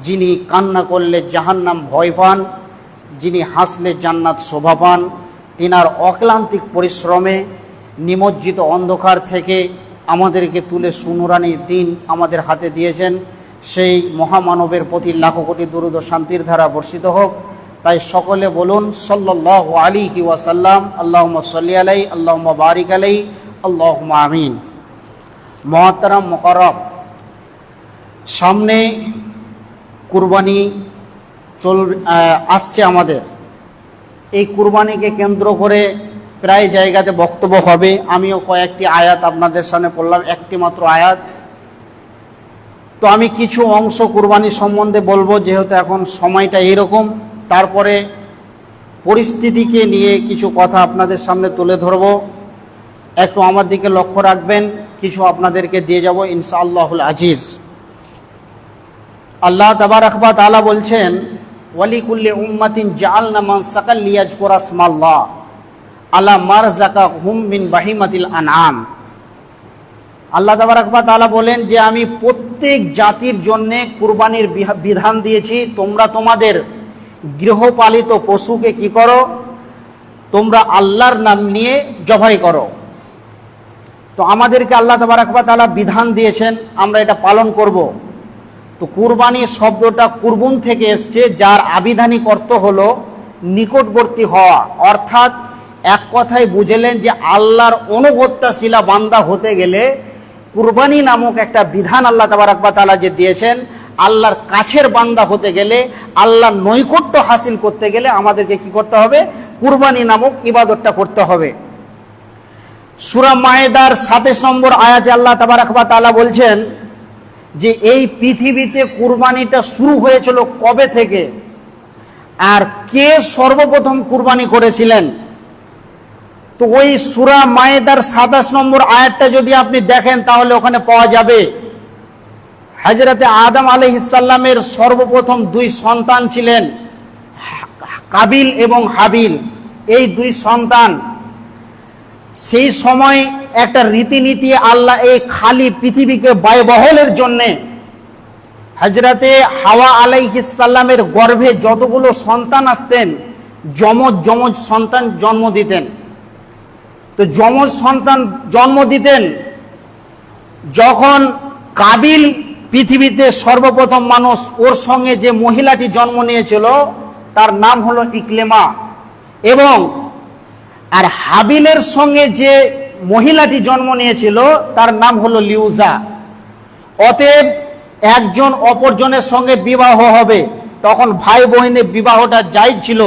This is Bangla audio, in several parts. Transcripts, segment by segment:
যিনি কান্না করলে জাহান্নাম ভয় পান, যিনি হাসলে জান্নাত শোভা পান, তিনার অক্লান্তিক পরিশ্রমে নিমজ্জিত অন্ধকার থেকে আমাদেরকে তুলে সুনুরানি দিন আমাদের হাতে দিয়েছেন। সেই মহামানবের প্রতি লাখো কোটি দুরূদ ও শান্তির ধারা বর্ষিত হোক। তাই সকলে বলুন সাল্লাল্লাহু আলাইহি ওয়াসাল্লাম, আল্লাহুম্মা সাল্লি আলাইহি, আল্লাহুম্মা বারিক আলাইহি, আল্লাহুম্মা আমিন। মুহতারাম মুকাররম, সামনে কুরবানি আসছে আমাদের। এই কুরবানিকে কেন্দ্র করে প্রায় জায়গাতে বক্তব্য হবে। আমিও কয়েকটি আয়াত আপনাদের সামনে পড়লাম, একটি মাত্র আয়াত। তো আমি কিছু অংশ কুরবানি সম্বন্ধে বলবো, যেহেতু এখন সময়টা এইরকম। তারপরে পরিস্থিতিকে নিয়ে কিছু কথা আপনাদের সামনে তুলে ধরব। একটু আমার দিকে লক্ষ্য রাখবেন, কিছু আপনাদেরকে দিয়ে যাব ইনশাআল্লাহুল আজিজ। আল্লাহ তাবারাক ওয়া তাআলা বলছেন, ওয়ালিকুল্লি উম্মাতিন জাআলনা মানসাকাল লিয়াযকুরা ইসমাল্লাহ আলা মারযাকাহুম মিন বাহিমাতিল আনআম। আল্লাহ তাবারাক ওয়া তাআলা বলেন যে আমি প্রত্যেক জাতির জন্য কুরবানির বিধান দিয়েছি। তোমরা তোমাদের গৃহপালিত পশুকে কি করো? তোমরা আল্লাহর নাম নিয়ে জবাই করো। তো আমাদেরকে আল্লাহ তাবারাক ওয়া তাআলা বিধান দিয়েছেন, আমরা এটা পালন করব। তো কুরবানি শব্দটা কুরবুন থেকে এসছে, যার আবিধানিক অর্থ হলো নিকটবর্তী হওয়া। অর্থাৎ এক কথায় বুঝলেন যে আল্লাহর অনুগত্যশীলা বান্দা হতে গেলে কুরবানি নামক একটা বিধান আল্লাহ তাবারাক ওয়া তাআলা যে দিয়েছেন, আল্লাহর কাছের বান্দা হতে গেলে, আল্লাহর নৈকট্য হাসিল করতে গেলে আমাদেরকে কি করতে হবে? কুরবানি নামক ইবাদতটা করতে হবে। সূরা মায়েদার 27 নম্বর আয়াতে আল্লাহ তাবারাক ওয়া তাআলা বলছেন যে এই পৃথিবীতে কুরবানিটা শুরু হয়েছিল কবে থেকে, আর কে সর্বপ্রথম কুরবানি করেছিলেন। তো ওই সূরা মায়েদার 27 নম্বর আয়াতটা যদি আপনি দেখেন, তাহলে ওখানে পাওয়া যাবে হযরতে আদম আলাইহিস সালামের সর্বপ্রথম দুই সন্তান ছিলেন, কাবিল এবং হাবিল। এই দুই সন্তান, সেই সময় একটা রীতিনীতি আল্লাহ এই খালি পৃথিবীকে ব্যয়বহুলের জন্যে হযরতে হাওয়া আলাইহিস সালামের গর্ভে যতগুলো সন্তান আসতেন, যমজ সন্তান জন্ম দিতেন। তো যমজ সন্তান জন্ম দিতেন। যখন কাবিল পৃথিবীতে সর্বপ্রথম মানুষ, ওর সঙ্গে যে মহিলাটি জন্ম নিয়েছিল তার নাম হলো ইকলেমা, এবং আর হাবিলের সঙ্গে যে মহিলাটি জন্ম নিয়েছিল তার নাম হলো লিউজা। অতএব একজন অপরজনের সঙ্গে বিবাহ হবে, তখন ভাই বোনের বিবাহটা জায়েজ ছিল।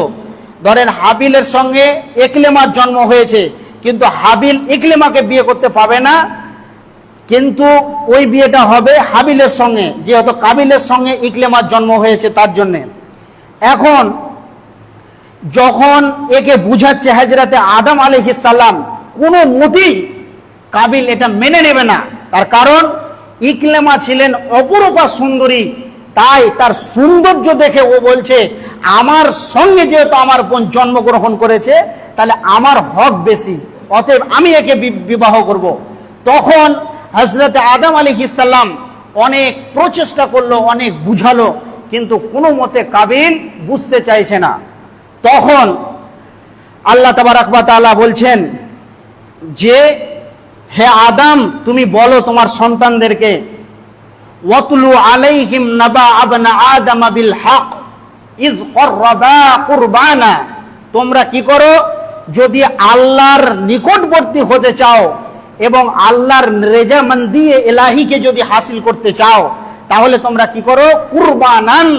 ধরেন হাবিলের সঙ্গে ইকলেমার জন্ম হয়েছে, কিন্তু হাবিল ইকলেমাকে বিয়ে করতে পাবে না, কিন্তু ওই বিয়েটা হবে হাবিলের সঙ্গে, যেহেতু কাবিলের সঙ্গে ইকলেমার জন্ম হয়েছে তার জন্যে। এখন যখন একে বুঝাচ্ছে হযরতে আদম আলাইহিস সালাম, কোনো মতেই কাবিল এটা মেনে নেবে না। তার কারণ ইকলেমা ছিলেন অপরূপা সুন্দরী, তাই তার সৌন্দর্য দেখে ও বলছে আমার সঙ্গে যেহেতু আমার বোন জন্মগ্রহণ করেছে, তাহলে আমার হক বেশি, অতএব আমি একে বিবাহ করব। তখন হযরতে আদম আলাইহিস সালাম অনেক প্রচেষ্টা করলো, অনেক বুঝালো, কিন্তু কোনো মতে কাবিল বুঝতে চাইছে না। তখন আল্লাহ তাবারাক ওয়া তাআলা বলছেন যে হে আদম, তুমি বলো তোমার সন্তানদেরকে, ওয়াতলু আলাইহিম নাবা আবনা আদম বিল হক ইজ কররাবা কুরবানা। তোমরা কি করো? যদি আল্লাহর নিকটবর্তী হতে চাও এবং আল্লাহর রেজামন্দি ইলাহিকে যদি হাসিল করতে চাও, তাহলে তোমরা কি করো? কুরবানান,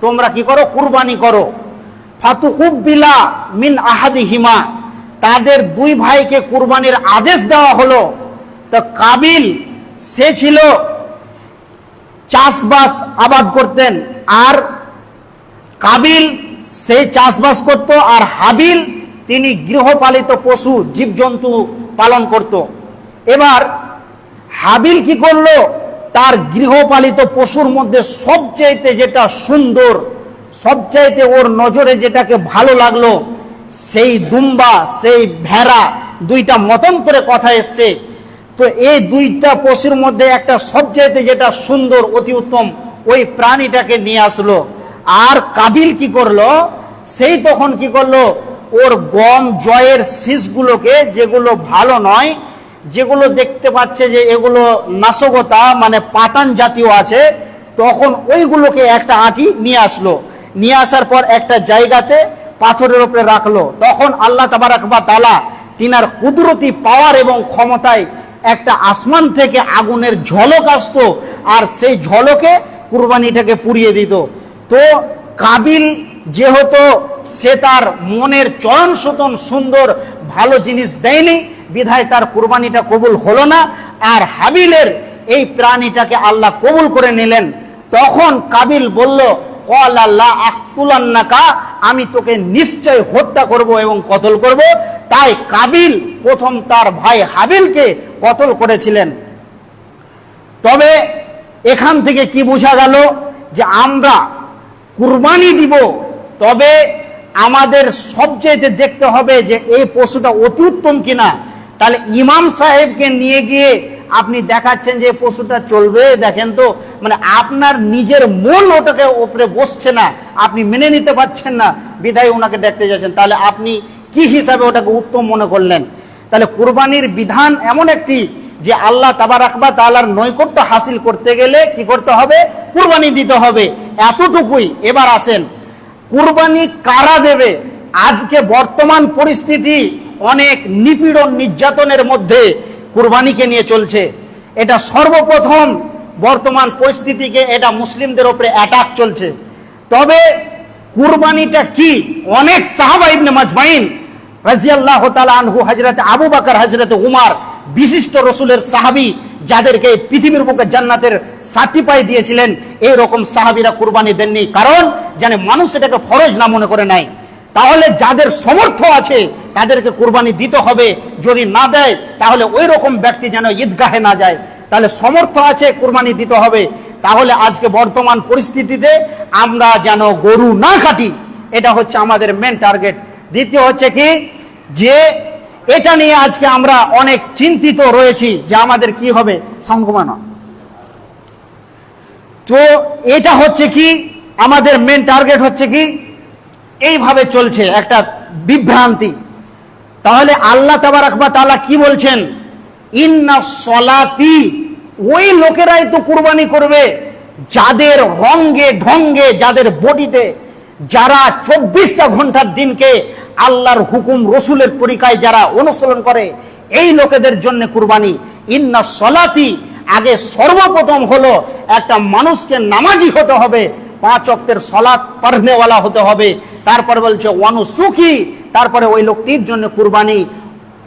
তোমরা কি করো? কুরবানি করো। ফাতুকুবিলা মিন আহাদিহিমা, তাদের দুই ভাইকে কুরবানির আদেশ দেওয়া হলো। তো কাবিল সে ছিল চাষবাস আবাদ করতেন, আর কাবিল সে চাষবাস করত, আর হাবিল তিনি গৃহপালিত পশু জীবজন্তু পালন করত। এবার হাবিল কি করলো? তার গৃহপালিত পশুর মধ্যে সবচাইতে যেটা সুন্দর, সবচাইতে ওর নজরে যেটাকে ভালো লাগলো, সেই দুম্বা, সেই ভেড়া, দুইটা মতান্তরে কথা এসছে। তো এই দুইটা পশুর মধ্যে একটা সবচাইতে যেটা সুন্দর, অতি উত্তম, ওই প্রাণীটাকে নিয়ে আসলো। আর কাবিল কি করলো, সেই তখন কি করলো, ওর গম জয়ের শীষগুলোকে, যেগুলো ভালো নয়, যেগুলো দেখতে পাচ্ছে যে এগুলো নাশকতা মানে পাতান জাতীয় আছে, তখন ওইগুলোকে একটা আঁটি নিয়ে আসলো। নিয়ে আসার পর একটা জায়গাতে পাথরের উপরে রাখলো। তখন আল্লাহ তাবারাক ওয়া তাআলা তিনার কুদরতি পাওয়ার এবং ক্ষমতায় একটা আসমান থেকে আগুনের ঝলক আসতো, আর সেই ঝলকে কুরবানিটাকে পুড়িয়ে দিত। তো কাবিল যেহেতু সে তার মনের চয়ন শোষণ সুন্দর ভালো জিনিস দেয়নি, বিধায় তার কুরবানিটা কবুল হলো না। আর হাবিলের এই প্রাণীটাকে আল্লাহ কবুল করে নিলেন। তখন কাবিল বলল, ক্বালা লা আকতুলান্নাকা, আমি তোকে নিশ্চয় হত্যা করব এবং কতল করব। তাই কাবিল প্রথম তার ভাই হাবিলকে কতল করেছিলেন। তবে এখান থেকে কি বোঝা গেল, যে আমরা কুরবানি দিব, তবে আমাদের সবচেয়ে দেখতে হবে যে এই পশুটা অতি উত্তম কিনা। তাহলে ইমাম সাহেবকে নিয়ে গিয়ে আপনি দেখাচ্ছেন যে পশুটা চলবে, দেখেন তো, মানে আপনার নিজের মন ওটাকে উপরে বসছে না, আপনি মেনে নিতে পারছেন না, বিধায় ওনাকে দেখতে যাচ্ছেন। তাহলে আপনি কি হিসাবে ওটাকে উত্তম মনে করলেন? তাহলে কুরবানির বিধান এমন একটি যে আল্লাহ তাবারাক ওয়া তাআলার নৈকট্য হাসিল করতে গেলে কি করতে হবে? কুরবানি দিতে হবে, এতটুকুই। এবার আসেন, কুরবানি কারা দেবে? আজকে বর্তমান পরিস্থিতি অনেক নিপীড়ন নির্যাতনের মধ্যে কুরবানিকে নিয়ে চলছে। এটা সর্বপ্রথম বর্তমান পরিস্থিতিকে এটা মুসলিমদের উপরে অ্যাটাক চলছে। তবে কুরবানিটা কি? অনেক সাহাবা ইবনে মাজমাইন রাদিয়াল্লাহু তাআলা আনহু, হযরত আবু বকর, হযরত উমর, বিশিষ্ট রসুলের সাহাবী, যাদেরকে পৃথিবীর বুকে জান্নাতের সার্টিফাই দিয়েছিলেন, এই রকম সাহাবীরা কুরবানি দেননি, কারণ জানে মানুষ এটাকে ফরজ না মনে করে নাই। তাহলে যাদের সমর্থ আছে তাদেরকে কুরবানি দিতে হবে, যদি না দেয় তাহলে ওই রকম ব্যক্তি যেন ঈদগাহে না যায়। তাহলে সমর্থ আছে, কুরবানি দিতে হবে। তাহলে আজকে বর্তমান পরিস্থিতিতে আমরা যেন গরু না কাটি, এটা হচ্ছে আমাদের মেন টার্গেট। দ্বিতীয় হচ্ছে কি, যে এটা নিয়ে আজকে আমরা অনেক চিন্তিত রয়েছি যে আমাদের কি হবে সংগমন। তো এটা হচ্ছে কি, আমাদের মেন টার্গেট হচ্ছে কি, এইভাবে চলছে একটা বিভ্রান্তি। তাহলে আল্লাহ তাবারাক ওয়া তাআলা কি বলছেন? ইন্না সলাতি, ওই লোকেরাই তো কুরবানি করবে যাদের রঙ্গে ঢঙ্গে, যাদের বডিতে, যারা 24টা ঘন্টার দিনকে আল্লাহর হুকুম রসুলের তরিকায় যারা অনুসরণ করে, এই লোকেদের জন্য কুরবানি। ইন্না সলাতি, আগে সর্বপ্রথম হলো একটা মানুষকে নামাজি হতে হবে, 5 ওয়াক্তের সালাত পড়নেওয়ালা হতে হবে। তারপরে বলছে ওয়ানুসুকি, তারপরে ওই লোকটির জন্য কুরবানি।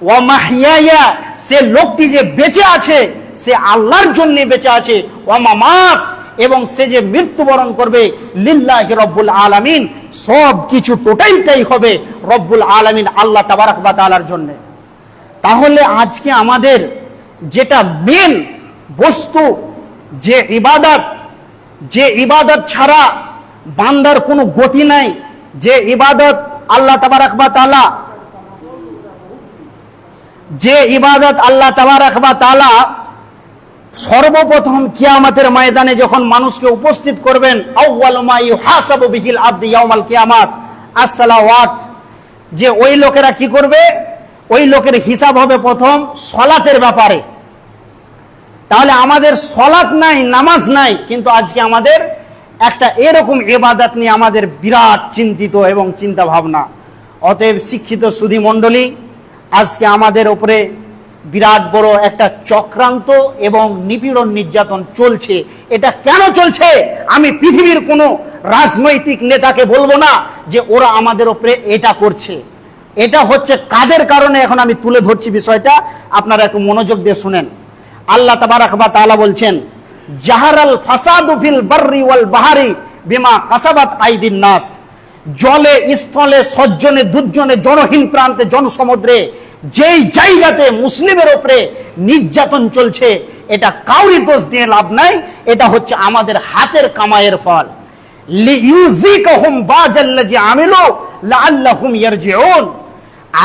ওয়া মাহইয়া, সে লোকটি যে বেঁচে আছে সে আল্লাহর জন্য বেঁচে আছে। ওয়া মামাত, এবং সে যে মৃত্যুবরণ করবে, লিল্লাহি রব্বুল আলামিন, সব কিছু টোটালটাই হবে রব্বুল আলামিন আল্লাহ তাবারাক ওয়া তাআলার জন্য। তাহলে আজকে আমাদের যেটা মেন বস্তু, যে ইবাদত, যে ইবাদত ছাড়া বান্দার কোনো গতি নাই, যে ইবাদত আল্লাহ তাবারাক ওয়া তাআলা, যে ইবাদত আল্লাহ তাবারাক ওয়া তাআলা সর্বপ্রথম কিয়ামতের ময়দানে যখন মানুষকে উপস্থিত করবেন, আউয়ালু মা ইউহাসাবু বিহিল আবদু ইয়াউমাল কিয়ামাত as-সালাওয়াত, যে ওই লোকেরা কি করবে? ওই লোকের হিসাব হবে প্রথম সলাতের ব্যাপারে। তাহলে আমাদের সলাত নাই, নামাজ নাই, কিন্তু আজকে আমাদের একটা এরকম ইবাদত নিয়ে আমাদের বিরাট চিন্তিত এবং চিন্তা ভাবনা। অতএব শিক্ষিত সুধী মণ্ডলী, আজকে আমাদের উপরে বিরাট বড় একটা চক্রান্ত এবং নিপীড়ন নির্যাতন চলছে। এটা কেন চলছে? আমি পৃথিবীর কোনো রাজনৈতিক নেতাকে বলবো না যে ওরা আমাদের উপরে এটা করছে। এটা হচ্ছে কাদের কারণে, এখন আমি তুলে ধরছি বিষয়টা, আপনারা একটু মনোযোগ দিয়ে শুনেন। আল্লাহ তাবারাক ওয়া তাআলা বলছেন, জাহারাল ফাসাদু ফিল বাররি ওয়াল বাহরি বিমা কাসাবাত আইদিন নাস, জলে স্থলে সজ্জনে দুর্জনে জনহীন প্রান্তে জনসমুদ্রে যেই জায়গাতে মুসলিমের উপরে নির্যাতন চলছে, এটা কাউরি দোষ দিয়ে লাভ নাই, এটা হচ্ছে আমাদের হাতের কামাইয়ের ফল। লিইউযিকাহুম বাজাল্লাযী আমিলু লাআল্লাহুম ইয়ারজিউন।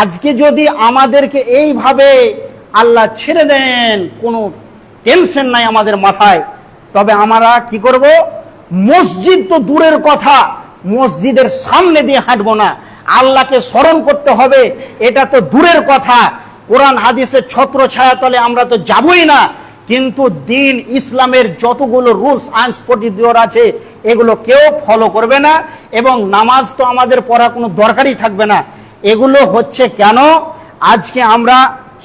আজকে যদি আমাদেরকে এইভাবে আল্লাহ ছেড়ে দেন, কোনো টেনশন নাই আমাদের মাথায়, তবে আমরা কি করব? মসজিদ তো দূরের কথা, মসজিদের সামনে দিয়ে হাঁটবো না, আল্লাহকে স্মরণ করতে হবে এটা তো দূরের কথা, কোরআন হাদিসের ছত্র ছায়াতলে আমরা তো যাবই না, কিন্তু দিন ইসলামের যতগুলো রুলস অ্যান্ড প্রসিডিওর আছে এগুলো কেউ ফলো করবে না, এবং নামাজ তো আমাদের পড়া কোনো দরকারই থাকবে না। এগুলো হচ্ছে কেন? আজকে আমরা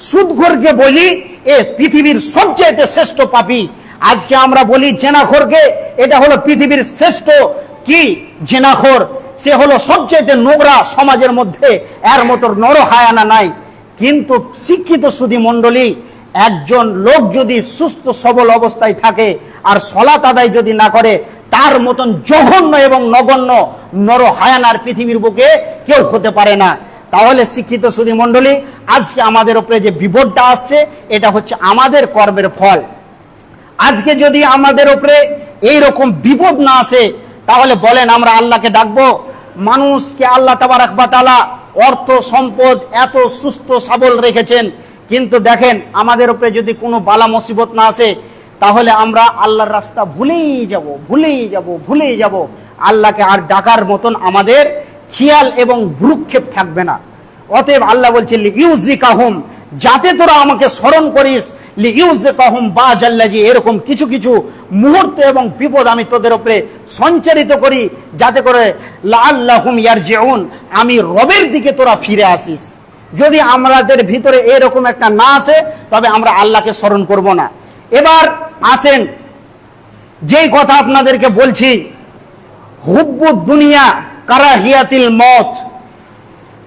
সুদখোরকে বলি এ পৃথিবীর সবচেয়ে শ্রেষ্ঠ পাপী, আজকে আমরা বলি জেনাখোরকে এটা হলো পৃথিবীর শ্রেষ্ঠ কি জেনাখোর, সে হলো সবচেয়ে নোংরা সমাজের মধ্যে, এর মতো নরহায়ানা নাই। কিন্তু শিক্ষিত সুধী মণ্ডলী, একজন লোক যদি সুস্থ সবল অবস্থায় থাকে আর সলাত আদায় যদি না করে, তার মতন জঘন্য এবং নগণ্য নরহায়ানার পৃথিবীর বুকে কেউ হতে পারে না। তাহলে শিক্ষিত সুধী মণ্ডলী, আজকে আমাদের উপরে যে বিপদটা আসছে এটা হচ্ছে আমাদের কর্মের ফল। আজকে যদি আমাদের উপরে এইরকম বিপদ না আসে, তাহলে বলেন আমরা আল্লাহকে ডাকবো? মানুষকে আল্লাহ তাবারক ওয়া তাআলা অর্থ সম্পদ এত সুস্থ সবল রেখেছেন, কিন্তু দেখেন আমাদের উপরে যদি কোনো বালা মুসিবত না আসে, তাহলে আমরা আল্লাহর রাস্তা ভুলেই যাব। আল্লাহকে আর ডাকার মতন আমাদের খেয়াল এবং ভ্রুক্ষেপ থাকবে না। অতএব আল্লাহ বলছে লিইউজিকাহুম, যাতে তোরা আমাকে স্মরণ করিস, লিইউজিকাহুম বাজাল্লাজি, এরকম কিছু কিছু মুহূর্ত এবং বিপদ আমি তোদের উপরে সঞ্চারিত করি, যাতে করে লাআল্লাহুম ইয়ারজিউন, আমি রবের দিকে তোরা ফিরে আসিস। যদি আমাদের ভিতরে এরকম একটা না আসে, তবে আমরা আল্লাহকে স্মরণ করব না। এবার আসেন যেই কথা আপনাদেরকে বলছি, হুব্বুদ দুনিয়া কারাহিয়াতিল মত।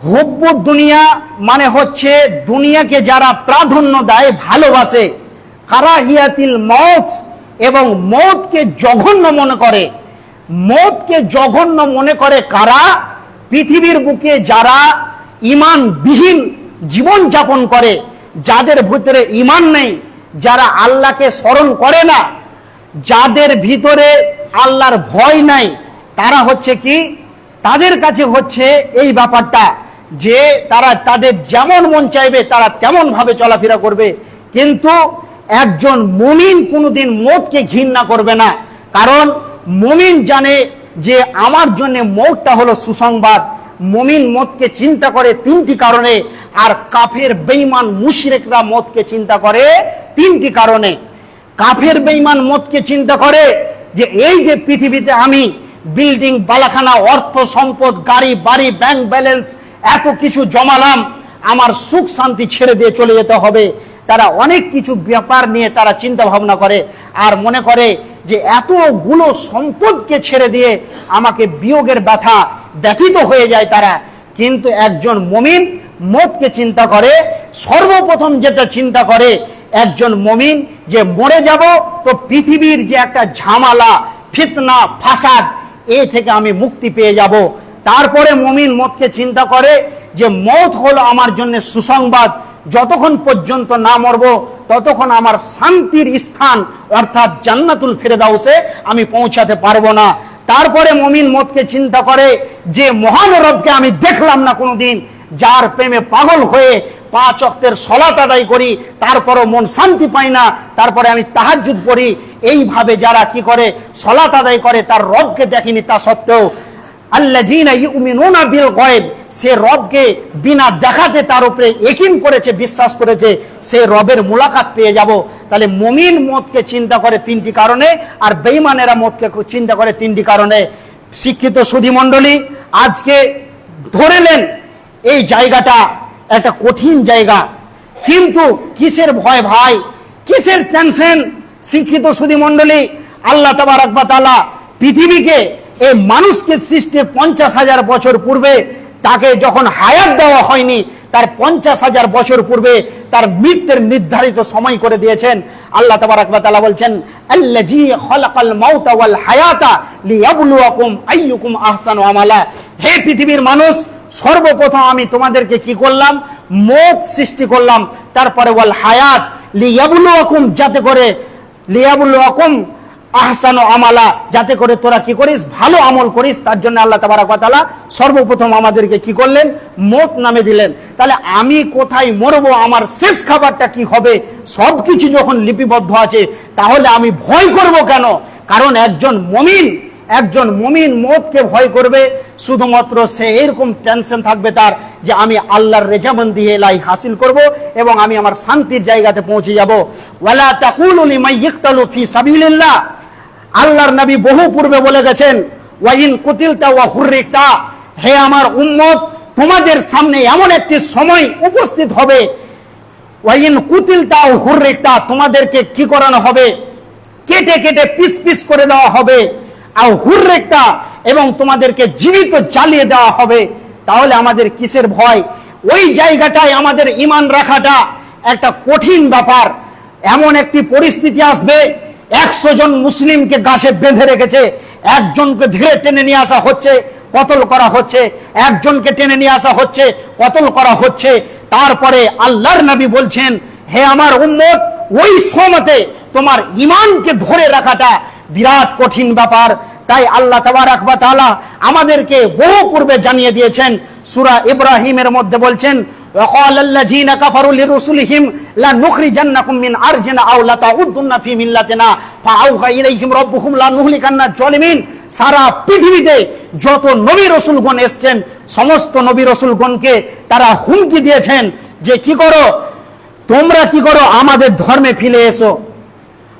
হুব্বুদ দুনিয়া মানে হচ্ছে দুনিয়াকে যারা প্রাধান্য দেয়, ভালোবাসে, কারাহিয়াতিল মত, এবং মতকে জঘন্য মনে করে। মতকে জঘন্য মনে করে কারা? পৃথিবীর বুকে যারা ঈমানবিহীন জীবন যাপন করে, যাদের ভিতরে ঈমান নেই, যারা আল্লাহকে স্মরণ করে না, যাদের ভিতরে আল্লাহর ভয় নাই, তারা হচ্ছে কি, তাদের কাছে হচ্ছে এই ব্যাপারটা যে তারা তাদের যেমন মন চাইবে তারা তেমন ভাবে চলাফেরা করবে। কিন্তু একজন মুমিন কোনোদিন মৌতকে ঘৃণা করবে না, কারণ মুমিন জানে যে আমার জন্য মৌতটা হলো সুসংবাদ। মুমিন মৌতকে চিন্তা করে তিনটি কারণে, আর কাফের বেঈমান মুশরিকরা মৌতকে চিন্তা করে তিনটি কারণে। কাফের বেঈমান মৌতকে চিন্তা করে যে এই যে পৃথিবীতে আমি বিল্ডিং, বালাখানা, অর্থ সম্পদ, গাড়ি বাড়ি, ব্যাংক ব্যালেন্স এত কিছু জমালাম, আমার সুখ শান্তি ছেড়ে দিয়ে চলে যেতে হবে। তারা অনেক কিছু ব্যাপার নিয়ে তারা চিন্তা ভাবনা করে, আর মনে করে যে এতগুলো সম্পদকে ছেড়ে দিয়ে আমাকে বিয়োগের ব্যথা ব্যথিত হয়ে যায় তারা। কিন্তু একজন মুমিন মৌতকে চিন্তা করে, সর্বপ্রথম যেটা চিন্তা করে একজন মুমিন, যে মরে যাব তো পৃথিবীর যে একটা ঝামেলা, ফিতনা, ফাসাদ, এ থেকে আমি মুক্তি পেয়ে যাব। তারপরে মুমিন মৌতকে চিন্তা করে যে মৌত হলো আমার জন্য সুসংবাদ, যতক্ষণ পর্যন্ত না মরব ততক্ষণ আমার শান্তির স্থান অর্থাৎ জান্নাতুল ফেরদাউসে আমি পৌঁছাতে পারবো না। তারপরে মুমিন মৌতকে চিন্তা করে যে মহান রবকে আমি দেখলাম না কোনোদিন, যার প্রেমে পাগল হয়ে 5 ওয়াক্তের সালাত আদায় করি, তারপরও মন শান্তি পাই না, তারপরে আমি তাহাজ্জুদ পড়ি। এইভাবে যারা কি করে, সালাত আদায় করে, তার রবকে দেখেনি তা সত্ত্বেও, আল্লাযীনা ইউমিনুনা বিল গায়ব, সে রবকে বিনা দেখাতে তার উপরে ইয়াকিন করেছে, বিশ্বাস করেছে, সে রবের মুলাকাত পেয়ে যাব। তাহলে মুমিন মৌতকে চিন্তা করে তিনটি কারণে, আর বেঈমানেরা মৌতকে চিন্তা করে তিনটি কারণে। শিক্ষিত সুধী মণ্ডলী, আজকে ধরে নেন এই জায়গাটা একটা কঠিন জায়গা, কিন্তু কিসের ভয় ভাই, কিসের টেনশন? শিক্ষিত সুধী মণ্ডলী, আল্লাহ তাবারক ওয়া তাআলা পৃথিবীকে, এই মানুষকে সৃষ্টি 50,000 বছর পূর্বে, তাকে যখন হায়াত দেওয়া হয়নি, তার 50,000 বছর পূর্বে তার মৃত্যুর নির্ধারিত সময় করে দিয়েছেন। আল্লাহ তাবারক ওয়া তাআলা বলছেন, আল্লাযী খালাকাল মাউতা ওয়াল হায়াতা লিয়াবলুয়াকুম আইয়ুকুম আহসানু আমালা। হে পৃথিবীর মানুষ, সর্বপ্রথম আমি তোমাদেরকে কি করলাম? মৌত সৃষ্টি করলাম। তারপরে ওয়াল হায়াত লিয়াবলুয়াকুম, যাতে করে লিয়াবলুয়াকুম আহসানু আমালা, যাতে করে তোরা কি করিস? ভালো আমল করিস। তার জন্য আল্লাহ তাবারক ওয়া তাআলা সর্বপ্রথম আমাদেরকে কি করলেন? মৌত নামে দিলেন। তাহলে আমি কোথায় মরবো, আমার শেষ খাবারটা কি হবে, সবকিছু যখন লিপিবদ্ধ আছে, তাহলে আমি ভয় করব কেন? কারণ একজন মুমিন মওতকে ভয় করবে শুধুমাত্র সে এরকম টেনশন থাকবে তার যে আমি আল্লাহর রেজামন্দি এলাই হাসিল করব এবং আমি আমার শান্তির জায়গাতে পৌঁছে যাব। ওয়ালা তাকুলু লিমান ইয়াকতালু ফি সাবিলিল্লাহ, আল্লাহর নবী বহু পূর্বে বলে গেছেন ওয়া ইন কুতিলতা ওয়া হুররিকতা, হে আমার উম্মত তোমাদের সামনে এমন একটি সময় উপস্থিত হবে, ওয়া ইন কুতিলতা ওয়া হুররিকতা, তোমাদেরকে কি করানো হবে, কেটে কেটে পিস পিস করে দেওয়া হবে, আর হুররিকতা এবং তোমাদেরকে জীবিত জ্বালিয়ে দেওয়া হবে। তাহলে আমাদের কিসের ভয়? ওই জায়গাটায় আমাদের ঈমান রাখাটা একটা কঠিন ব্যাপার। এমন একটি পরিস্থিতি আসবে 100 জন মুসলিমকে গাছে বেঁধে রেখেছে, একজনকে ধীরে টেনে নিয়ে আসা হচ্ছে, কতল করা হচ্ছে, একজনকে টেনে নিয়ে আসা হচ্ছে, কতল করা হচ্ছে। তারপরে আল্লাহর নবী বলছেন, হে আমার উম্মত, ওই সময়তে তোমার ঈমানকে ধরে রাখাটা বিরাট কঠিন ব্যাপার। তাই আল্লাহ তাবারক ওয়া তাআলা আমাদেরকে বহু পূর্বে জানিয়ে দিয়েছেন। সূরা ইব্রাহিমের মধ্যে বলছেন, وقال الذين كفروا لرسلهم لنخرجنكم من أرضنا أو لتعودن في ملتنا فأوحى إليهم ربهم لنهلكن الظالمين। সারা পৃথিবীতে যত নবী রাসূলগণ এসেছেন সমস্ত নবী রাসূলগণকে তারা হুমকি দিয়েছেন যে কি করো, তোমরা কি করো, আমাদের ধর্মে ফিরে এসো,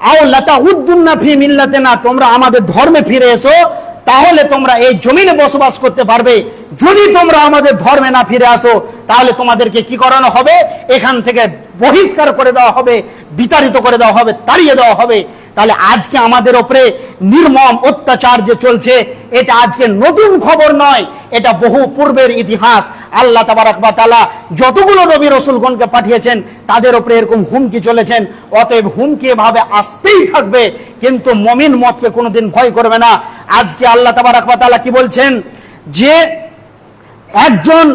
আও লাতাউদ্দুন্না ফি মিল্লাতিনা, তোমরা আমাদের ধর্মে ফিরে এসো, তাহলে তোমরা এই জমিনে বসবাস করতে পারবে। যদি তোমরা আমাদের ধর্মে না ফিরে আসো তাহলে তোমাদেরকে কি করানো হবে, এখান থেকে বহিষ্কার করে দেওয়া হবে, বিতাড়িত করে দেওয়া হবে, তাড়িয়ে দেওয়া হবে। তাহলে আজকে আমাদের উপরে নির্মম অত্যাচার যে চলছে, এটা আজকে নতুন খবর নয়, এটা বহু পূর্বের ইতিহাস। আল্লাহ তাবারক ওয়া তাআলা যতগুলো নবী রাসূলগণকে পাঠিয়েছেন তাদের উপরে এরকম হুমকি চলেছেন। অতএব হুমকি এভাবে আসতেই থাকবে, কিন্তু মুমিন মতকে কোনোদিন ভয় করবে না। আজকে আল্লাহ তাবারক ওয়া তাআলা কি বলছেন, যে একজন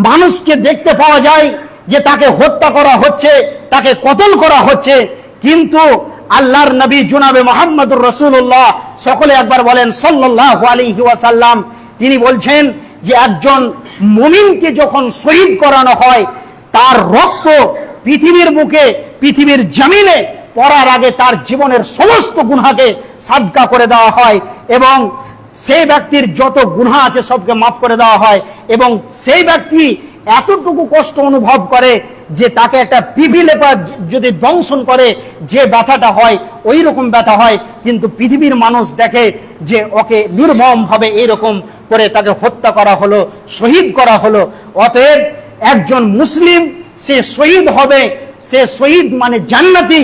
মানুষকে দেখতে পাওয়া যায় যে তাকে হত্যা করা হচ্ছে, তাকে কতল করা হচ্ছে, কিন্তু আল্লাহর নবী জনাবে মুহাম্মদুর রাসূলুল্লাহ, সকলে একবার বলেন সাল্লাল্লাহু আলাইহি ওয়াসাল্লাম, তিনি বলছেন যে একজন মুমিনকে যখন শহীদ করানো হয় তার রক্ত পৃথিবীর বুকে, পৃথিবীর জমিনে পড়ার আগে তার জীবনের সমস্ত গুনাহকে সাদকা করে দেওয়া হয় এবং সেই ব্যক্তির যত গুনাহ আছে সবকে মাফ করে দেওয়া হয়। এবং সেই ব্যক্তি এতটুকু কষ্ট অনুভব করে যে তাকে একটা পিপিলেপা যদি দংশন করে যে ব্যথাটা হয় ওই রকম ব্যথা হয়, কিন্তু পৃথিবীর মানুষ দেখে যে ওকে নির্মমভাবে এইরকম করে তাকে হত্যা করা হলো, শহীদ করা হলো। অতএব একজন মুসলিম সে শহীদ হবে, সে শহীদ মানে জান্নাতি,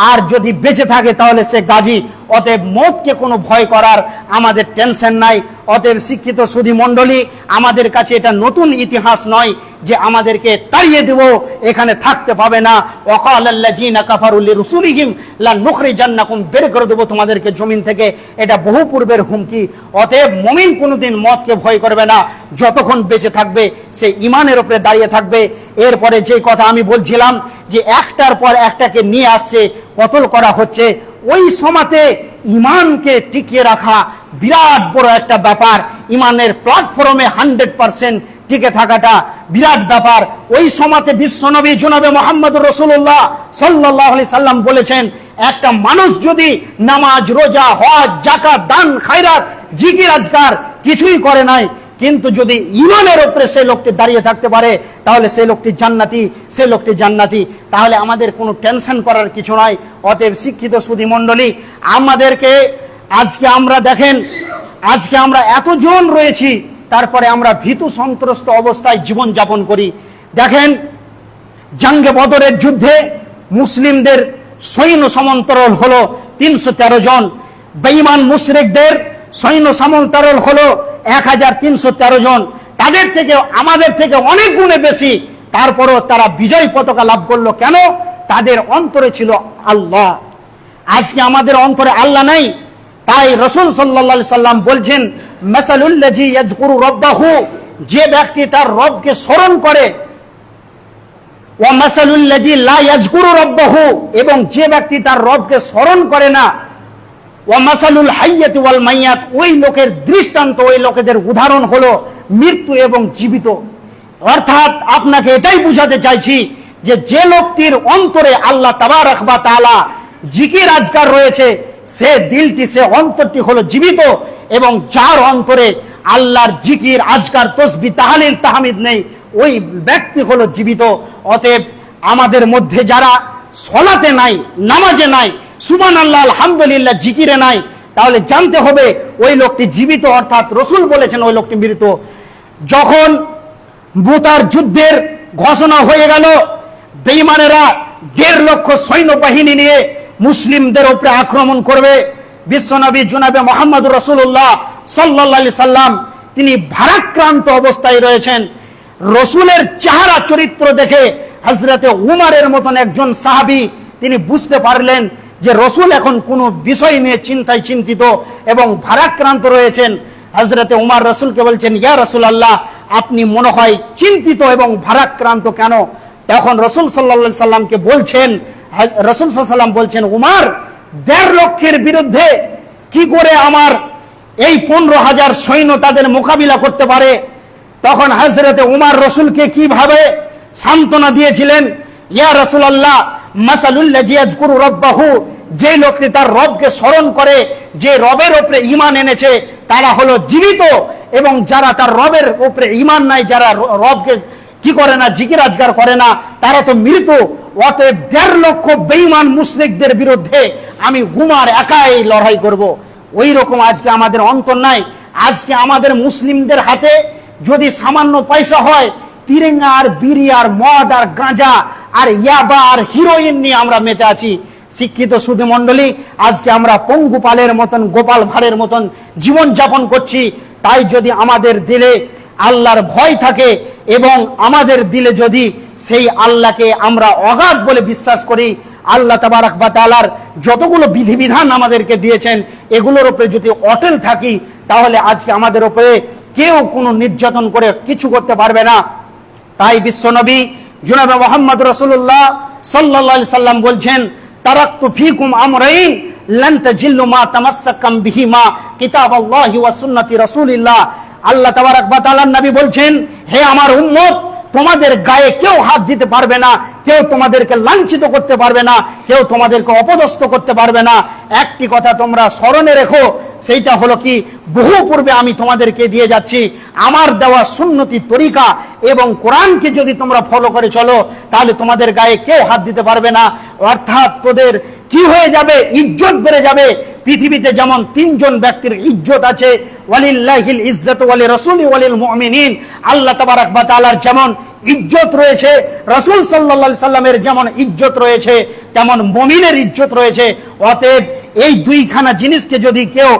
আর যদি বেঁচে থাকে তাহলে সে গাজী। অতএব মওতকে কোনো ভয় করার আমাদের টেনশন নাই। অতএব শিক্ষিত সুধী মণ্ডলী, আমাদের কাছে এটা নতুন ইতিহাস নয় যে আমাদেরকে তাড়িয়ে দেব, এখানে থাকতে পাবে না। ওয়াকাল আল্লাযীনা কাফারু লিরুসুলিহিম লানুখরিজান্নাকুম, বের করে দেব তোমাদেরকে জমিন থেকে। এটা বহু পূর্বের হুমকি। অতএব মুমিন কোনোদিন মওতকে ভয় করবে না, যতক্ষণ বেঁচে থাকবে সে ঈমানের উপরে দাঁড়িয়ে থাকবে। এরপরে যে কথা আমি বলছিলাম যে একটার পর একটাকে নিয়ে আসছে, কতল করা হচ্ছে, ওই সময়তে ঈমানকে টিকিয়ে রাখা বিরাট বড় একটা ব্যাপার। ঈমানের প্ল্যাটফর্মে 100% টিকে থাকাটা বিরাট ব্যাপার। ওই সময়তে বিশ্বনবী জনাবে মুহাম্মদুর রাসূলুল্লাহ সাল্লাল্লাহু আলাইহি সাল্লাম বলেছেন, একটা মানুষ যদি নামাজ, রোজা, হজ, যাকাত, দান, খায়রাত, জিকির আজকার কিছুই করে নাই, কিন্তু যদি ঈমানের উপরে সেই লোকটি দাঁড়িয়ে থাকতে পারে তাহলে সেই লোকটি জান্নাতি, সেই লোকটি জান্নাতি। তাহলে আমাদের কোনো টেনশন করার কিছু নাই। অতএব শিক্ষিত সুধী মণ্ডলী, আমাদেরকে আজকে আমরা দেখেন, আজকে আমরা এতজন রয়েছি, তারপরে আমরা ভীতু সন্ত্রস্ত অবস্থায় জীবন যাপন করি। দেখেন, জঙ্গে বদরের যুদ্ধে মুসলিমদের সৈন্য সমান্তরাল হলো 313 জন, বেঈমান মুশরিকদের সৈন্য সমান্তরাল হলো 1313 জন। তাদের থেকে আমাদের থেকে অনেক গুণে বেশি, তারপরও তারা বিজয় পতাকা লাভ করলো। কেন? তাদের অন্তরে ছিল আল্লাহ। আজকে আমাদের অন্তরে আল্লাহ নাই। তাই রাসূল সাল্লাল্লাহু আলাইহি সাল্লাম বলছেন, মাসালুল লাযী ইয়াযকুরু রাব্বাহু, যে ব্যক্তি তার রবকে স্মরণ করে, ওয়া মাসালুল লাযী লা ইয়াযকুরু রাব্বাহু, এবং যে ব্যক্তি তার রবকে স্মরণ করে না, ওয়া মাসালুল হাইয়াতি ওয়াল মাইয়াত, ওই লোকের দৃষ্টান্ত, ওই লোকেদের উদাহরণ হলো মৃত্যু এবং জীবিত। অর্থাৎ আপনাকে এটাই বুঝাতে চাইছি যে যে লোকটির অন্তরে আল্লাহ তাবারক ওয়া তাআলা জিকির আজকার রয়েছে, সে দিলটি, সে অন্তরটি হলো জীবিত, এবং যার অন্তরে আল্লাহর জিকির, আজকার, তসবিহ, তাহলিল, তাহমিদ নেই, ওই ব্যক্তি হলো জীবিত। অতএব আমাদের মধ্যে যারা সলাতে নাই, নামাজে নাই, সুবহানাল্লাহ, আলহামদুলিল্লাহ জিকিরে নাই, তাহলে জানতে হবে ওই লোকটি জীবিত, অর্থাৎ রসুল বলেছেন ওই লোকটি মৃত। যখন মুতার যুদ্ধের ঘোষণা হয়ে গেল, বেঈমানেরা 1.5 লক্ষ সৈন্যবাহিনী নিয়ে মুসলিমদের উপরে আক্রমণ করবে, বিশ্বনবী জনাবে মুহাম্মদ রাসূলুল্লাহ সাল্লাল্লাহু আলাইহি সাল্লাম তিনি ভারাক্রান্ত অবস্থায় রয়েছেন। রসুলের চেহারা চরিত্র দেখে হযরতে উমরের মতন একজন সাহাবী তিনি বুঝতে পারলেন যে রসুল এখন কোনো বিষয় নিয়ে চিন্তায় চিন্তিত এবং ভারাক্রান্ত রয়েছেন। হযরতে উমর রসুলকে বলছেন, ইয়া রাসূলুল্লাহ, আপনি মনে হয় চিন্তিত এবং ভারাক্রান্ত কেন? তখন রসুল সাল্লাল্লাহু আলাইহি সাল্লামকে বলছেন, রসুল সাল্লাল্লাহু আলাইহি সাল্লাম বলছেন, উমর, 1.5 লক্ষের বিরুদ্ধে কি করে আমার এই 15,000 সৈন্য তাদের মোকাবিলা করতে পারে? তখন হযরতে উমর রসুলকে কিভাবে সান্ত্বনা দিয়েছিলেন, ইয়া রাসূলুল্লাহ, মাসালুল্লাযী ইয়াযকুরু রাব্বাহু, যে লোকটি তার রবকে স্মরণ করে, যে রবের উপরে ঈমান এনেছে, তারা হলো জীবিত, এবং যারা তার রবের উপরে ঈমান নাই, যারা রবকে কি করে না, জিকির আজকার করে না, তারা তো মৃত। অতএব 1.5 লক্ষ বেঈমান মুশরিকদের বিরুদ্ধে আমি উমর একাই লড়াই করব। ওই রকম আজকে আমাদের অন্তর নাই। আজকে আমাদের মুসলিমদের হাতে যদি সামান্য পয়সা হয়, তিরেঙ্গা আর বিড়ি আর মদ আর গাঁজা আর ইয়াবা আর হিরোইন নিয়ে আমরা মেতে আছি। শিক্ষিত সুধী মণ্ডলী, আজকে আমরা পঙ্গুপালের মতন, গোপাল ভাঁড়ের মতন জীবন যাপন করছি। তাই যদি আমাদের দিলে আল্লাহর ভয় থাকে এবং আমাদের দিলে যদি সেই আল্লাহকে আমরা অগাধ বলে বিশ্বাস করি, আল্লাহ তাবারক ওয়া তাআলার যতগুলো বিধিবিধান আমাদেরকে দিয়েছেন এগুলোর উপরে যদি অটল থাকি, তাহলে আজকে আমাদের উপরে কেউ কোনো নির্যাতন করে কিছু করতে পারবে না। তাই বিশ্বনবী জনাবে মুহাম্মদ রাসূলুল্লাহ সাল্লাল্লাহু আলাইহি সাল্লাম বলছেন, তারাকতু ফীকুম আমরাইন লান তাজিল্লু মা তামাসসাকাম বিহিমা কিতাবাল্লাহি ওয়া সুন্নতি রাসূলিল্লাহ। আল্লাহ তাবারক ওয়া তাআলার নবী বলছেন, হে আমার উম্মত, তোমাদের গায়ে কেউ হাত দিতে পারবে না, কেউ তোমাদেরকে লাঞ্ছিত করতে পারবে না, কেউ তোমাদেরকে অপদস্থ করতে পারবে না। একটি কথা তোমরা স্মরণে রেখো, সেইটা হলো কি, বহু পূর্বে আমি তোমাদেরকে দিয়ে যাচ্ছি আমার দেওয়া সুন্নতি তরিকা এবং কোরআনকে যদি তোমরা ফলো করে চলো, তাহলে তোমাদের গায়ে কেউ হাত দিতে পারবে না। অর্থাৎ তোদের কি হয়ে যাবে, ইজ্জত বেড়ে যাবে। পৃথিবীতে যেমন 3 জন ব্যক্তির ইজ্জত আছে, ওয়ালিল্লাহিল ইজ্জাতু ওয়ালি রাসূলি ওয়ালিল মুমিনিন, আল্লাহ তাবারক ওয়া তাআলার যেমন ইজ্জত রয়েছে, রাসূল সাল্লাল্লাহু আলাইহি সাল্লামের যেমন ইজ্জত রয়েছে, তেমন মুমিনের ইজ্জত রয়েছে। অতএব এই দুইখানা জিনিসকে যদি কেউ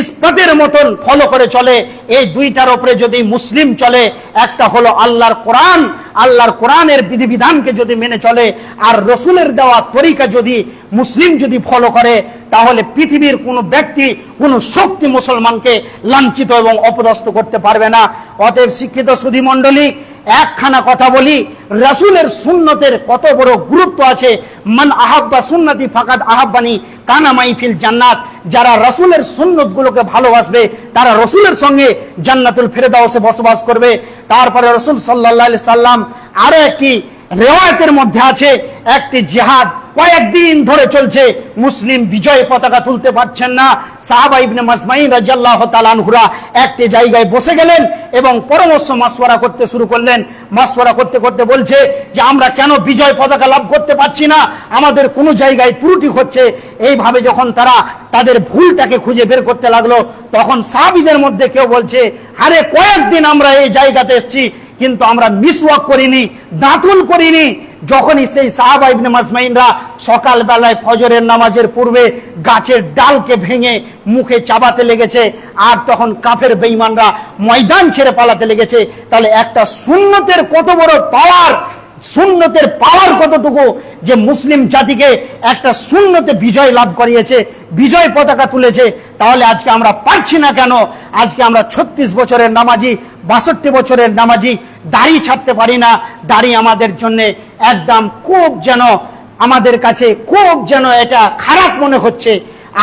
ইস্পাতের মতন ফলো করে চলে, এই দুইটার উপরে যদি মুসলিম চলে, একটা হলো আল্লাহর কোরআন, আল্লাহর কোরআনের বিধিবিধানকে যদি মেনে চলে, আর রসুলের দেওয়া তরিকা যদি মুসলিম যদি ফলো করে, তাহলে পৃথিবীর কোনো ব্যক্তি, কোনো শক্তি মুসলমানকে লাঞ্ছিত এবং অপদস্থ করতে পারবে না। অতএব শিক্ষিত সুধী মণ্ডলী, একখানা কথা বলি, রাসূলের সুন্নতের কত বড় গুরুত্ব আছে। মান আহাব্বা সুন্নতি ফাকাদ আহাব্বানি কানা মাই ফিল জান্নাত। যারা রাসূলের সুন্নতগুলোকে ভালোবাসবে, তারা রাসূলের সঙ্গে জান্নাতুল ফেরদাউসে বসবাস করবে। তারপরে রাসূল সাল্লাল্লাহু আলাইহি সাল্লাম আরো একটি রিওয়ায়াতের মধ্যে আছে, একটি জিহাদ কয়েকদিন ধরে চলছে, মুসলিম বিজয় পতাকা তুলতে পারছেন না। সাহাবা ইবনে মাজমাইন রাদিয়াল্লাহু তাআলা আনহুরা একটি জায়গায় বসে গেলেন এবং পরামর্শ মাসওয়ারা করতে শুরু করলেন। মাসওয়ারা করতে করতে বলছে যে আমরা কেন বিজয় পতাকা লাভ করতে পারছি না, আমাদের কোনো জায়গায় ত্রুটি হচ্ছে। এইভাবে যখন তারা তাদের ভুলটাকে খুঁজে বের করতে লাগলো, তখন সাহাবীদের মধ্যে কেউ বলছে, আরে কয়েকদিন আমরা এই জায়গাতে এসেছি, কিন্তু আমরা মিসওয়াক করিনি, দাঁতুল করিনি। যখনই সেই সাহাবা ইবনে মাজমাইনরা সকাল বেলায় ফজরের নামাজের পূর্বে গাছের ডালকে ভেঙে মুখে চাবাতে লেগেছে, আর তখন কাফের বেঈমানরা ময়দান ছেড়ে পালাতে লেগেছে, তাহলে একটা সুন্নতের কত বড় পাওয়ার, সুন্নতের পাওয়ার কতটুকু যে মুসলিম জাতিকে একটা সুন্নতে বিজয় লাভ করিয়েছে, বিজয় পতাকা তুলেছে। তাহলে আজকে আমরা পারছি না কেন? আজকে আমরা 36 বছরের নামাজি, 62 বছরের নামাজি, দাড়ি ছাড়তে পারি না। দাড়ি আমাদের জন্য একদম খুব যেন, আমাদের কাছে খুব যেন এটা খারাপ মনে হচ্ছে।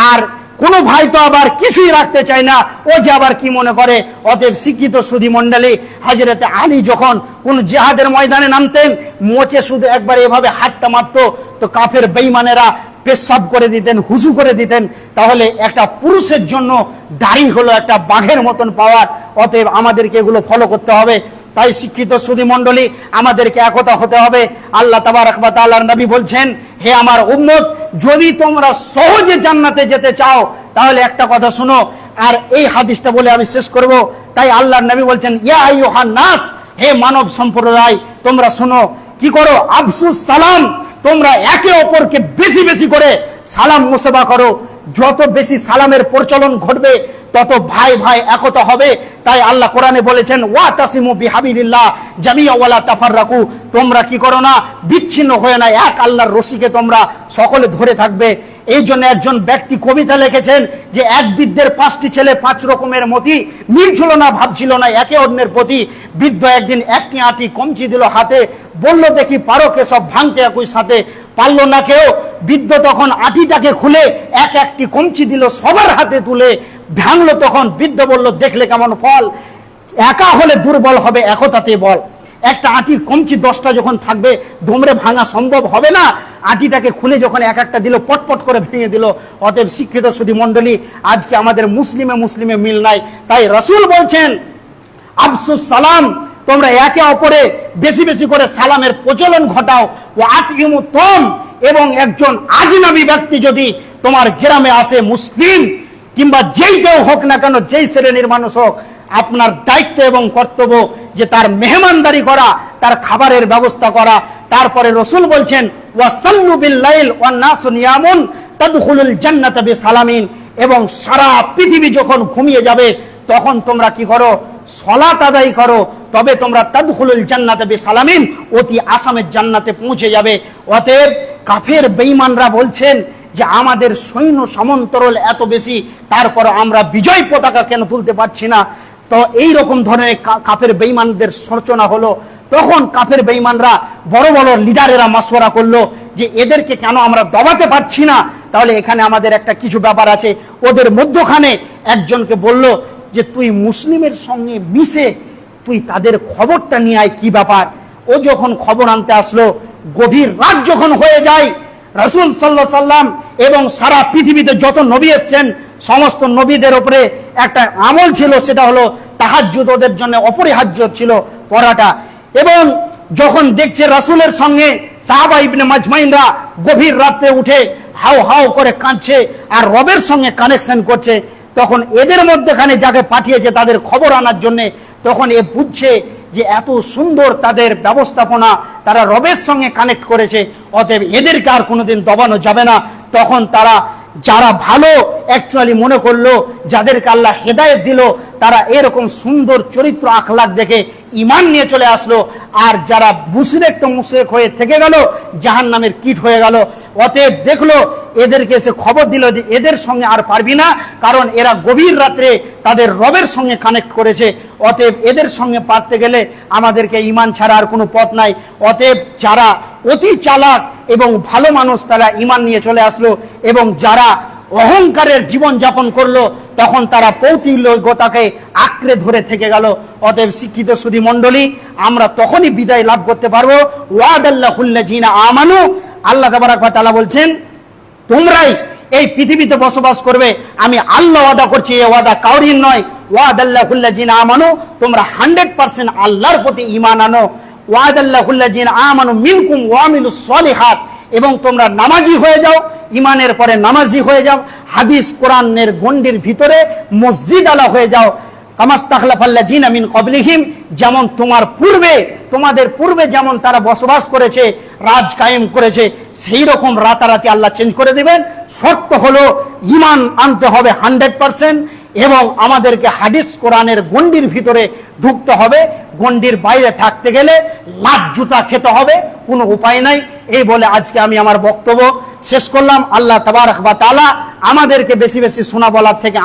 আর কোন ভাই তো আবার কিছুই রাখতে চায় না, ও যে আবার কি মনে করে। অতএব শিক্ষিত সুধী মণ্ডলী, হযরতে আলী যখন কোন জিহাদের ময়দানে নামতেন, মোচে শুধু একবার এভাবে হাতটা মারতো, তো কাফের বেঈমানেরা পেশাব করে দিতেন, হুজু করে দিতেন, তাহলে একটা পুরুষের জন্য দাড়ি হলো একটা বাঘের মতন পাওয়ার। অতএব আমাদেরকে এগুলো ফলো করতে হবে। তাই শিক্ষিত সুধী মণ্ডলী, আমাদেরকে একতা হতে হবে। আল্লাহ তাবারক ওয়া তাআলার নবী বলছেন, হে আমার উম্মত, যদি তোমরা সহজে জান্নাতে যেতে চাও তাহলে একটা কথা শুনো। আর এই হাদিসটা বলে আমি শেষ করব। তাই আল্লাহর নবী বলছেন, ইয়া আইয়ুহান নাস, হে মানব সম্প্রদায়, তোমরা শোনো, কি করো, আফসুস সালাম, তোমরা একে অপরকে বেশি বেশি করে সালাম মুসাফা করো। যত বেশি সালামের প্রচলন ঘটবে তত ভাই ভাই একতা হবে। তাই আল্লাহ কোরআনে বলেছেন, ওয়াতাসিমু বিহাবিলিল্লাহ জামিআ ওয়ালা তাফাররাকু, তোমরা কি করো না, বিচ্ছিন্ন হয়ে না, এক আল্লাহর রশিকে তোমরা সকলে ধরে থাকবে। এই জন্য একজন ব্যক্তি কবিতা লিখেছেন যে এক বৃদ্ধের 5টি ছেলে 5 রকমের মতি, মিল ছিল না, ভাবছিল না একে অন্যের প্রতি। বৃদ্ধ একদিন একটি আঁটি কমচি দিল হাতে, বলল দেখি পারো কে সব ভাঙতে একই সাথে। পারলো না কেউ। বৃদ্ধ তখন আঁটিটাকে খুলে এক একটি কমচি দিল সবার হাতে তুলে, ভাঙলো তখন। বৃদ্ধ বলল, দেখলে কেমন ফল, একা হলে দুর্বল হবে, একতাতে বল। একটা আঁটির কমচি 10টা যখন থাকবে, দমড়ে ভাঙা সম্ভব হবে না। আঁটিটাকে খুলে যখন এক একটা দিল, পটপট করে ভেঙে দিল। অতএব শিক্ষিত সুধী মণ্ডলী, আজকে আমাদের মুসলিমে মুসলিমে মিল নাই। তাই রাসূল বলছেন, আফসুস সালাম, তোমরা একে অপরে বেশি বেশি করে সালামের প্রচলন ঘটাও। ও আতিমু তম, এবং একজন আজনবী ব্যক্তি যদি তোমার গ্রামে আসে, মুসলিম কিংবা যেই কেউ হোক না কেন, যেই শ্রেণীর মানুষ হোক, আপনার দায়িত্ব এবং কর্তব্য যে তার মেহমানদারি করা, তার খাবারের ব্যবস্থা করা। তারপরে রাসূল বলছেন, ওয়াসাল্লু বিল লাইল ওয়ান নাসু নিয়ামুন তাদখুলুল জান্নাতা বিসালামিন, এবং সারা পৃথিবী যখন ঘুমিয়ে যাবে তখন তোমরা কি করো, সালাত আদায় করো, তবে তোমরা তাদখুলুল জান্নাতা বিসালামিন, অতি আসামের জান্নাতে পৌঁছে যাবে। অতএব কাফের বেঈমানরা বলছেন যে আমাদের সৈন্য সমান্তরাল এত বেশি, তারপর আমরা বিজয় পতাকা কেন তুলতে পারছি না। তো এই রকম ধরনের কাফের বেঈমানদের সূচনা হলো। তখন কাফের বেঈমানরা বড় বড় লিডারেরা মাশওয়ারা করলো যে এদেরকে কেন আমরা দবাতে পারছি না। তাহলে এখানে আমাদের একটা কিছু ব্যাপার আছে। ওদের মধ্যখানে একজনকে বলল যে তুই মুসলিমের সঙ্গে মিশে তুই তাদের খবরটা নিয়ে আয়, কি ব্যাপার। ও যখন খবর আনতে আসলো, গভীর রাত যখন হয়ে যায়, রাসূল সাল্লাল্লাহু আলাইহি সাল্লাম এবং সারা পৃথিবীতে যত নবী এসেছেন সমস্ত নবীদের উপরে একটা আমল ছিল, সেটা হলো তাহাজ্জুদ, ওদের জন্য অপরিহার্য ছিল পড়াটা। এবং যখন দেখছে রাসূলের সঙ্গে সাহাবা ইবনে মাজমাইনরা গভীর রাতে উঠে হাউ হাউ করে কাঁদছে আর রবের সঙ্গে কানেকশন করছে, তখন এদের মধ্যখানে যাকে পাঠিয়েছে তাদের খবর আনার জন্য, তখন এ বুঝছে যে এত সুন্দর তাদের ব্যবস্থাপনা, তারা রবের সঙ্গে কানেক্ট করেছে, অতএব এদেরকে আর কোনোদিন দবানো যাবে না। তখন তারা যারা ভালো অ্যাকচুয়ালি মনে করলো, যাদেরকে আল্লাহ হেদায়েত দিল, তারা এরকম সুন্দর চরিত্র আখলাক দেখে ঈমান নিয়ে চলে আসলো। আর যারা মুশরিক তো মুশরিক হয়ে থেকে গেল, জাহান্নামের কীট হয়ে গেল। অতএব দেখলো, এদেরকে এসে খবর দিল যে এদের সঙ্গে আর পারবি না, কারণ এরা গভীর রাত্রে তাদের রবের সঙ্গে কানেক্ট করেছে। অতএব এদের সঙ্গে পারতে গেলে আমাদেরকে ঈমান ছাড়া আর কোনো পথ নাই। অতএব যারা অতি চালাক এবং ভালো মানুষ, তারা ঈমান নিয়ে চলে আসলো, এবং যারা অহংকারের জীবন যাপন করলো তখন তারা পৌতিলতাকে আঁকড়ে ধরে থেকে গেল। অতএব শিক্ষিত সুধী মণ্ডলী, আমরা তখনই বিদায় লাভ করতে পারবো। ওয়াদাল্লাহুল্লাযিনা আমানু, আল্লাহ তাবারক ওয়া তাআলা বলছেন, তোমরাই এই পৃথিবীতে বসবাস করবে, আমি আল্লাহ ওয়াদা করছি, এই ওয়াদা কাউরির নয়। ওয়াদাল্লাহুল্লাযিনা আমানু, তোমরা 100% আল্লাহর প্রতি ঈমান আনো। ওয়াদাল্লাহুল্লাযিনা আমানু মিনকুম ওয়া আমিলুস সলিহাত, এবং তোমরা নামাজি হয়ে যাও, ঈমানের পরে নামাজি হয়ে যাও, হাদিস কোরআনের গণ্ডির ভিতরে মসজিদ আলা হয়ে যাও। কামাস্তাখলাফাল্লাযিনা মিন ক্বাবলিহিম, যেমন তোমাদের পূর্বে যেমন তারা বসবাস করেছে, রাজ কায়েম করেছে, সেই রকম রাতারাতি আল্লাহ চেঞ্জ করে দিবেন। শর্ত হলো ঈমান আনতে হবে 100%, এবং আমাদেরকে হাদিস কোরআনের গণ্ডির ভিতরে ঢুকতে হবে। গণ্ডির বাইরে থাকতে গেলে লাত জুতা খেতে হবে, কোনো উপায় নাই। এই বলে আজকে আমি আমার বক্তব্য শেষ করলাম। আল্লাহ তাবারক ওয়া তাআলা আমাদেরকে বেশি বেশি শোনা বলার থেকে